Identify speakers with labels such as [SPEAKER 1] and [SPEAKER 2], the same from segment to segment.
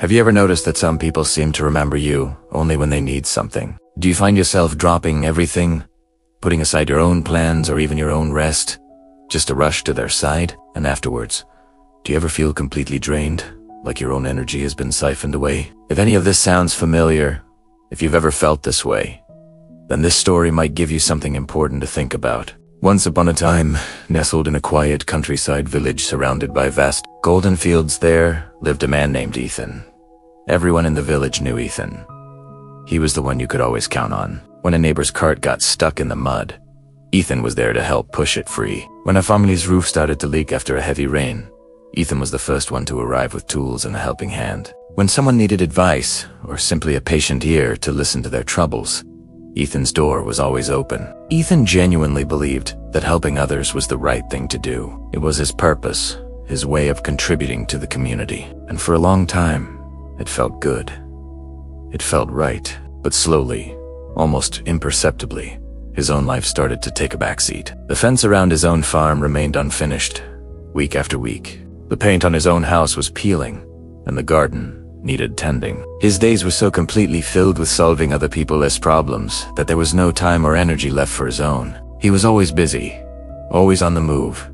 [SPEAKER 1] Have you ever noticed that some people seem to remember you only when they need something? Do you find yourself dropping everything, putting aside your own plans or even your own rest, just to rush to their side? And afterwards, do you ever feel completely drained, like your own energy has been siphoned away? If any of this sounds familiar, if you've ever felt this way, then this story might give you something important to think about. Once upon a time, nestled in a quiet countryside village surrounded by vast golden fields, there lived a man named Ethan. Everyone in the village knew Ethan. He was the one you could always count on. When a neighbor's cart got stuck in the mud, Ethan was there to help push it free. When a family's roof started to leak after a heavy rain, Ethan was the first one to arrive with tools and a helping hand. When someone needed advice, or simply a patient ear to listen to their troubles, Ethan's door was always open. Ethan genuinely believed that helping others was the right thing to do. It was his purpose, his way of contributing to the community. And for a long time, it felt good. It felt right. But slowly, almost imperceptibly, his own life started to take a backseat. The fence around his own farm remained unfinished, week after week. The paint on his own house was peeling, and the garden needed tending. His days were so completely filled with solving other people's problems that there was no time or energy left for his own. He was always busy, always on the move.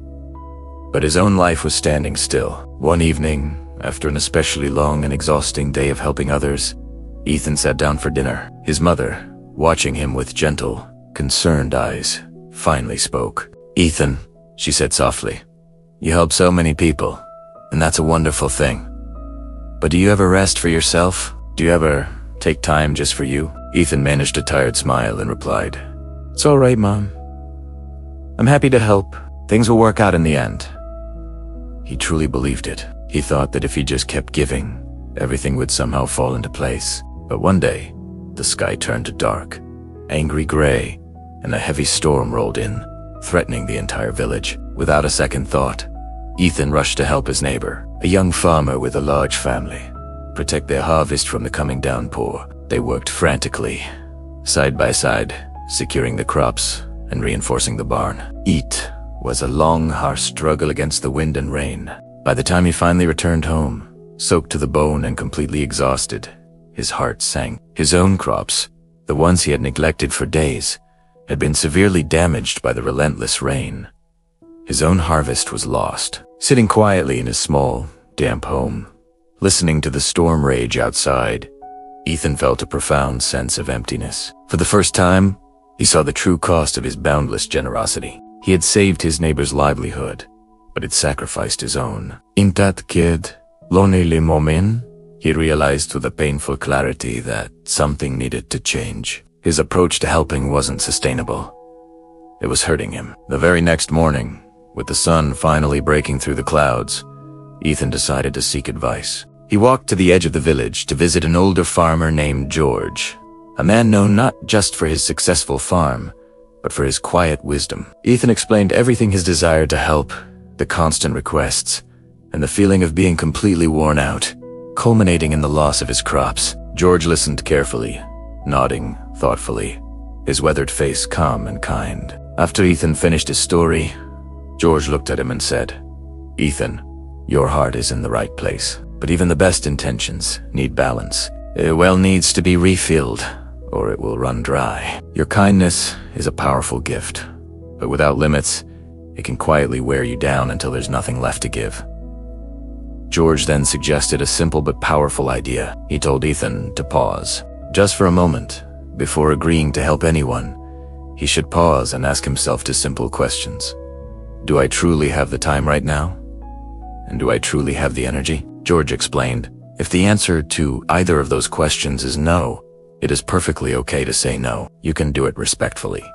[SPEAKER 1] But his own life was standing still. One evening, after an especially long and exhausting day of helping others, Ethan sat down for dinner. His mother, watching him with gentle, concerned eyes, finally spoke. "Ethan," she said softly, "you help so many people, and that's a wonderful thing. But do you ever rest for yourself? Do you ever take time just for you?" Ethan managed a tired smile and replied, "It's all right, Mom. I'm happy to help. Things will work out in the end." He truly believed it. He thought that if he just kept giving, everything would somehow fall into place. But one day, the sky turned to dark, angry gray, and a heavy storm rolled in, threatening the entire village. Without a second thought, Ethan rushed to help his neighbor, a young farmer with a large family, protect their harvest from the coming downpour. They worked frantically, side by side, securing the crops and reinforcing the barn. It was a long, harsh struggle against the wind and rain. By the time he finally returned home, soaked to the bone and completely exhausted, his heart sank. His own crops, the ones he had neglected for days, had been severely damaged by the relentless rain. His own harvest was lost. Sitting quietly in his small, damp home, listening to the storm rage outside, Ethan felt a profound sense of emptiness. For the first time, he saw the true cost of his boundless generosity. He had saved his neighbor's livelihood, but had sacrificed his own. "In that kid, lonely moment," he realized with a painful clarity that something needed to change. His approach to helping wasn't sustainable. It was hurting him. The very next morning, with the sun finally breaking through the clouds, Ethan decided to seek advice. He walked to the edge of the village to visit an older farmer named George, a man known not just for his successful farm, but for his quiet wisdom. Ethan explained everything: his desire to help, the constant requests, and the feeling of being completely worn out, culminating in the loss of his crops. George listened carefully, nodding thoughtfully, his weathered face calm and kind. After Ethan finished his story, George looked at him and said, "Ethan, your heart is in the right place, but even the best intentions need balance. It well needs to be refilled, or it will run dry. Your kindness is a powerful gift, but without limits, it can quietly wear you down until there's nothing left to give." George then suggested a simple but powerful idea. He told Ethan to pause, just for a moment. Before agreeing to help anyone, he should pause and ask himself two simple questions. Do I truly have the time right now? And do I truly have the energy? George explained, if the answer to either of those questions is no, it is perfectly okay to say no. You can do it respectfully.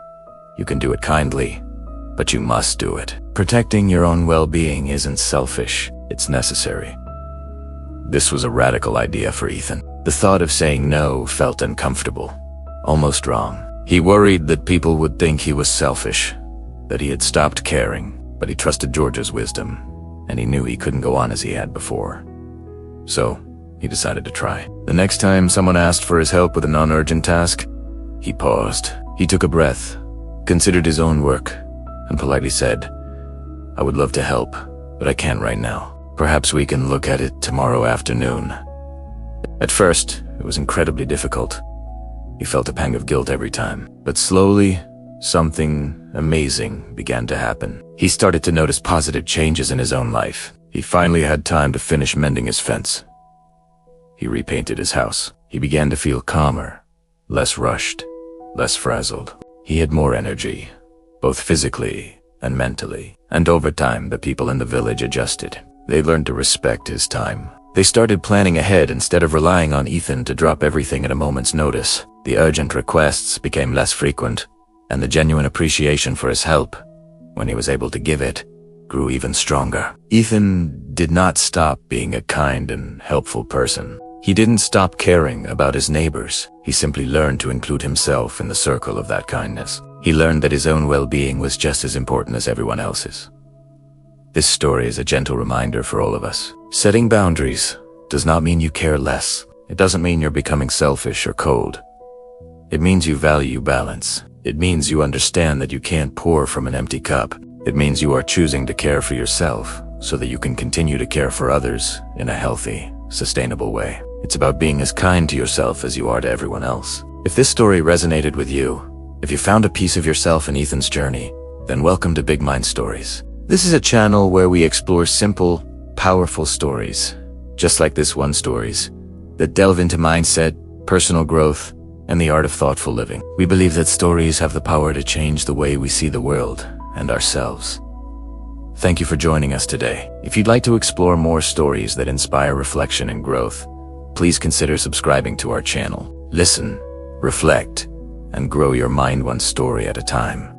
[SPEAKER 1] You can do it kindly, but you must do it. Protecting your own well-being isn't selfish, it's necessary. This was a radical idea for Ethan. The thought of saying no felt uncomfortable, almost wrong. He worried that people would think he was selfish, that he had stopped caring, but he trusted George's wisdom, and he knew he couldn't go on as he had before. So, he decided to try. The next time someone asked for his help with a non-urgent task, he paused. He took a breath, considered his own work, and politely said, "I would love to help, but I can't right now. Perhaps we can look at it tomorrow afternoon." At first, it was incredibly difficult. He felt a pang of guilt every time. But slowly, something amazing began to happen. He started to notice positive changes in his own life. He finally had time to finish mending his fence. He repainted his house. He began to feel calmer, less rushed, less frazzled. He had more energy, both physically and mentally. And over time, the people in the village adjusted. They learned to respect his time. They started planning ahead instead of relying on Ethan to drop everything at a moment's notice. The urgent requests became less frequent, and the genuine appreciation for his help, when he was able to give it, grew even stronger. Ethan did not stop being a kind and helpful person. He didn't stop caring about his neighbors. He simply learned to include himself in the circle of that kindness. He learned that his own well-being was just as important as everyone else's. This story is a gentle reminder for all of us. Setting boundaries does not mean you care less. It doesn't mean you're becoming selfish or cold. It means you value balance. It means you understand that you can't pour from an empty cup. It means you are choosing to care for yourself so that you can continue to care for others in a healthy, sustainable way. It's about being as kind to yourself as you are to everyone else. If this story resonated with you, if you found a piece of yourself in Ethan's journey, then welcome to BigMind Stories. This is a channel where we explore simple, powerful stories, just like this one stories, that delve into mindset, personal growth, and the art of thoughtful living. We believe that stories have the power to change the way we see the world and ourselves. Thank you for joining us today. If you'd like to explore more stories that inspire reflection and growth, please consider subscribing to our channel. Listen, reflect, and grow your mind one story at a time.